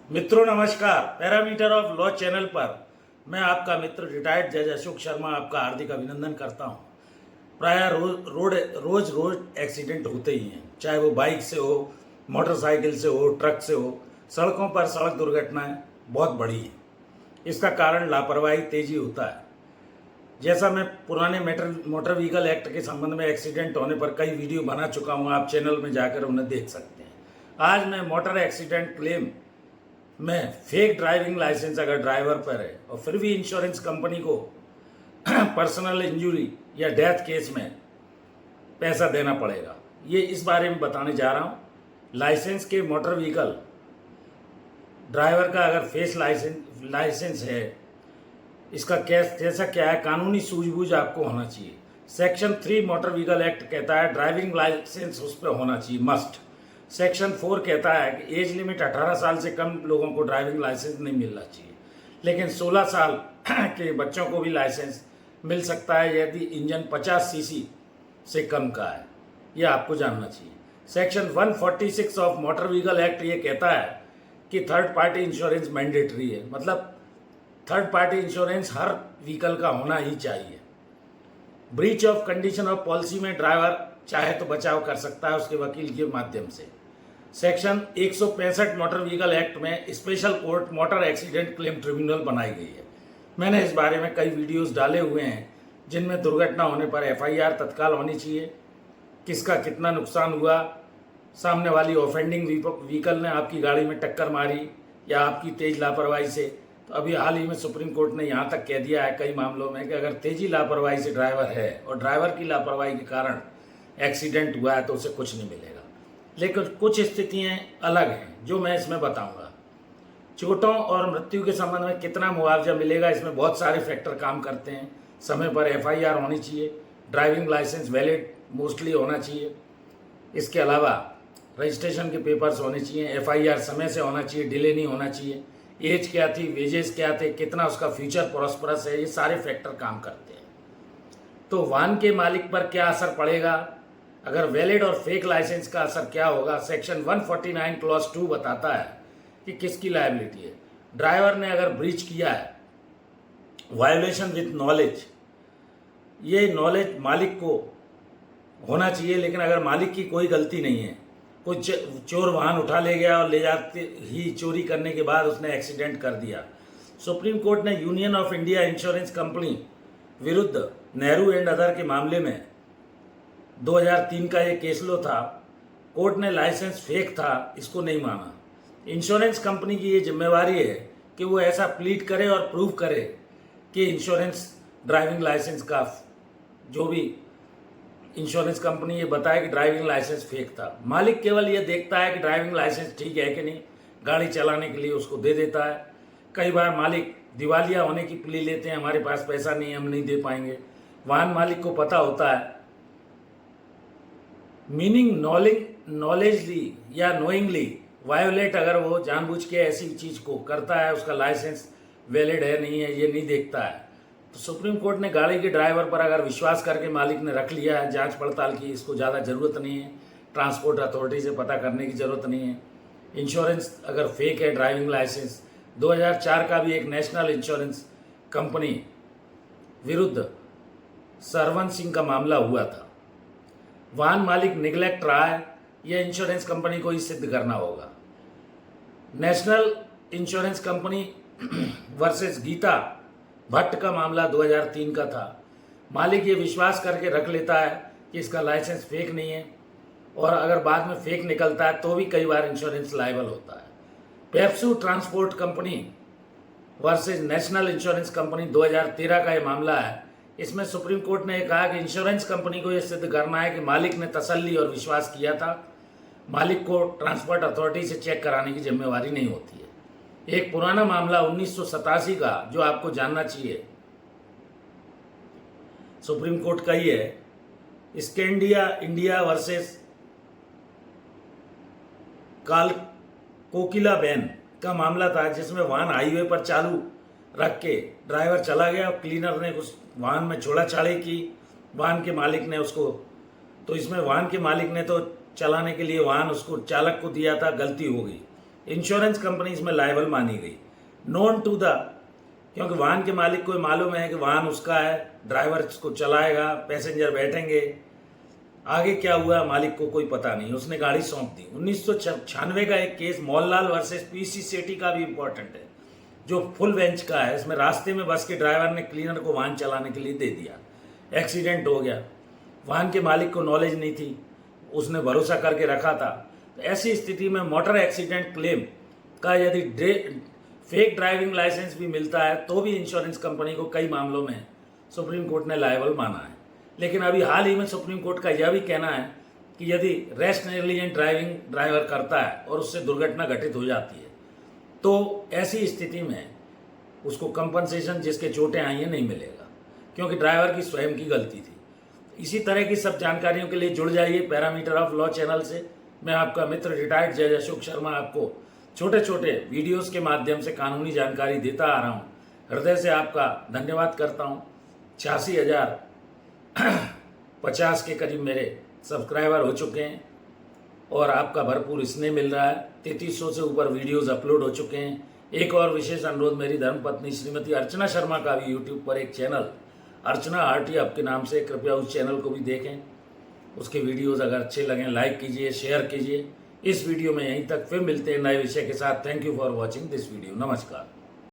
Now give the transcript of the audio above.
मित्रों नमस्कार। Parameter of law channel पर मैं आपका मित्र रिटायर्ड जज अशोक शर्मा आपका हार्दिक अभिनंदन करता हूं। प्रायः रोज एक्सीडेंट होते ही हैं, चाहे वो बाइक से हो, मोटरसाइकिल से हो, ट्रक से हो। सड़कों पर सड़क दुर्घटनाएं बहुत बढ़ी हैं। इसका कारण लापरवाही, तेजी होता है। जैसा मैं पुराने मोटर व्हीकल एक्ट के संबंध में एक्सीडेंट होने पर कई वीडियो बना चुका हूं, आप चैनल में जाकर उन्हें देख सकते हैं। आज मैं मोटर एक्सीडेंट क्लेम में फेक ड्राइविंग लाइसेंस अगर ड्राइवर पर है और फिर भी इंश्योरेंस कंपनी को पर्सनल इंजरी या डेथ केस में पैसा देना पड़ेगा, ये इस बारे में बताने जा रहा हूँ। लाइसेंस के मोटर व्हीकल ड्राइवर का अगर फेस लाइसेंस है, इसका कैसा क्या है, कानूनी सूझबूझ आपको होना चाहिए। सेक्शन 3 मोटर व्हीकल एक्ट कहता है ड्राइविंग लाइसेंस उस पर होना चाहिए, मस्ट। सेक्शन 4 कहता है कि एज लिमिट 18 साल से कम लोगों को ड्राइविंग लाइसेंस नहीं मिलना चाहिए, लेकिन 16 साल के बच्चों को भी लाइसेंस मिल सकता है यदि इंजन 50 सीसी से कम का है। यह आपको जानना चाहिए। Section 146 of motor vehicle act ये कहता है कि थर्ड पार्टी इंश्योरेंस मैंडेटरी है, मतलब थर्ड पार्टी इंश्योरेंस हर व्हीकल का होना ही चाहिए। Breach of condition of policy में ड्राइवर चाहे तो बचाव कर सकता है उसके वकील के माध्यम से। सेक्शन 165 मोटर व्हीकल एक्ट में special court motor accident claim tribunal बनाई गई है। मैंने इस बारे में कई वीडियोस डाले हुए हैं जिनमें दुर्घटना होने पर एफआईआर तत्काल होनी चाहिए, किसका कितना नुकसान हुआ, सामने वाली ऑफेंडिंग व्हीकल ने आपकी गाड़ी में टक्कर मारी या आपकी तेज लापरवाही से। तो अभी हाल ही में सुप्रीम कोर्ट ने यहाँ तक कह दिया है कई मामलों में कि अगर तेजी लापरवाही से ड्राइवर है और ड्राइवर की लापरवाही के कारण एक्सीडेंट हुआ है तो उसे कुछ नहीं मिलेगा। लेकिन कुछ स्थितियां अलग हैं जो मैं इसमें बताऊंगा। चोटों और मृत्यु के संबंध में कितना मुआवजा मिलेगा, इसमें बहुत सारे फैक्टर काम करते हैं। समय पर एफआईआर होनी चाहिए, ड्राइविंग लाइसेंस वैलिड मोस्टली होना चाहिए, इसके अलावा रजिस्ट्रेशन के पेपर्स होने चाहिए, एफआईआर समय से होना चाहिए, डिले नहीं होना चाहिए, एज क्या थी, वेजेस क्या थे, कितना उसका फ्यूचर प्रॉस्परस है, ये सारे फैक्टर काम करते हैं। तो वाहन के मालिक पर क्या असर पड़ेगा, अगर वैलिड और फेक लाइसेंस का असर क्या होगा। सेक्शन 149 क्लॉज 2 बताता है कि किसकी लायबिलिटी है। ड्राइवर ने अगर ब्रीच किया है, वायोलेशन विथ नॉलेज, ये नॉलेज मालिक को होना चाहिए, लेकिन अगर मालिक की कोई गलती नहीं है, कोई चोर वाहन उठा ले गया और ले जाते ही चोरी करने के बाद उसने एक्सीडेंट कर दिया। सुप्रीम कोर्ट ने union of India insurance company विरुद्ध नेहरू एंड अदर के मामले में 2003 का ये केस लो था। कोर्ट ने लाइसेंस फेक था, इसको नहीं माना। इंश्योरेंस कंपनी की ये जिम्मेवारी है कि वो ऐसा प्लीड करे और प्रूव करे कि इंश्योरेंस ड्राइविंग लाइसेंस का, जो भी इंश्योरेंस कंपनी ये बताए कि ड्राइविंग लाइसेंस फेक था। मालिक केवल ये देखता है कि ड्राइविंग लाइसेंस ठीक है कि नहीं, गाड़ी चलाने के लिए उसको दे देता है। कई बार मालिक दिवालिया होने की प्ली लेते हैं, हमारे पास पैसा नहीं है, हम नहीं दे पाएंगे। वाहन मालिक को पता होता है, मीनिंग नॉलेजली या नोइंगली वायोलेट, अगर वो जानबूझ के ऐसी चीज को करता है, उसका लाइसेंस वैलिड है नहीं है ये नहीं देखता है। तो सुप्रीम कोर्ट ने गाड़ी के ड्राइवर पर अगर विश्वास करके मालिक ने रख लिया है, जांच पड़ताल की इसको ज़्यादा ज़रूरत नहीं है, ट्रांसपोर्ट अथॉरिटी से पता करने की ज़रूरत नहीं है। इंश्योरेंस अगर फेक है ड्राइविंग लाइसेंस, 2004 का भी एक नेशनल इंश्योरेंस कंपनी विरुद्ध सरवन सिंह का मामला हुआ था। वाहन मालिक निगलेक्ट रहा है, यह इंश्योरेंस कंपनी को ही सिद्ध करना होगा। National insurance company versus Geeta Bhatt का मामला 2003 का था। मालिक ये विश्वास करके रख लेता है कि इसका लाइसेंस फेक नहीं है, और अगर बाद में फेक निकलता है तो भी कई बार इंश्योरेंस लायबल होता है। PEPSU transport company versus national insurance company 2013 का ये मामला है। इसमें सुप्रीम कोर्ट ने कहा कि इंश्योरेंस कंपनी को यह सिद्ध करना है कि मालिक ने तसल्ली और विश्वास किया था। मालिक को ट्रांसपोर्ट अथॉरिटी से चेक कराने की जिम्मेवारी नहीं होती है। एक पुराना मामला 1987 का जो आपको जानना चाहिए, सुप्रीम कोर्ट का ही है, स्कैंडिया इंडिया वर्सेस कोकिला बेन का मामला था, जिसमें वाहन हाईवे पर चालू रख के ड्राइवर चला गया और क्लीनर ने उस वाहन में छोड़ा छाड़ी की, वाहन के मालिक ने उसको, तो इसमें वाहन के मालिक ने तो चलाने के लिए वाहन उसको चालक को दिया था, गलती हो गई। इंश्योरेंस कंपनी इसमें लायबल मानी गई, नॉन टू द, क्योंकि वाहन के मालिक को मालूम है कि वाहन उसका है, ड्राइवर इसको चलाएगा, पैसेंजर बैठेंगे, आगे क्या हुआ मालिक को कोई पता नहीं, उसने गाड़ी सौंप दी। 1996 का एक केस मौललाल वर्सेस पीसी सेठी का भी इंपॉर्टेंट है, जो फुल बेंच का है। इसमें रास्ते में बस के ड्राइवर ने क्लीनर को वाहन चलाने के लिए दे दिया, एक्सीडेंट हो गया, वाहन के मालिक को नॉलेज नहीं थी, उसने भरोसा करके रखा था। तो ऐसी स्थिति में मोटर एक्सीडेंट क्लेम का यदि फेक ड्राइविंग लाइसेंस भी मिलता है तो भी इंश्योरेंस कंपनी को कई मामलों में सुप्रीम कोर्ट ने लायबल माना है। लेकिन अभी हाल ही में सुप्रीम कोर्ट का यह भी कहना है कि यदि रेस्ट नेग्लिजेंट ड्राइविंग ड्राइवर करता है और उससे दुर्घटना घटित हो जाती है तो ऐसी स्थिति में उसको कंपनसेशन जिसके चोटें आई हैं नहीं मिलेगा, क्योंकि ड्राइवर की स्वयं की गलती थी। इसी तरह की सब जानकारियों के लिए जुड़ जाइए पैरामीटर ऑफ लॉ चैनल से। मैं आपका मित्र रिटायर्ड जज अशोक शर्मा आपको छोटे छोटे वीडियोस के माध्यम से कानूनी जानकारी देता आ रहा हूँ। हृदय से आपका धन्यवाद करता हूँ। 86,050 के करीब मेरे सब्सक्राइबर हो चुके हैं और आपका भरपूर स्नेह मिल रहा है। 3300 से ऊपर वीडियोस अपलोड हो चुके हैं। एक और विशेष अनुरोध, मेरी धर्मपत्नी श्रीमती अर्चना शर्मा का भी यूट्यूब पर एक चैनल अर्चना आरटी आपके नाम से, कृपया उस चैनल को भी देखें। उसके वीडियोस अगर अच्छे लगें लाइक कीजिए, शेयर कीजिए। इस वीडियो में यहीं तक, फिर मिलते हैं नए विषय के साथ। Thank you for watching this video. नमस्कार।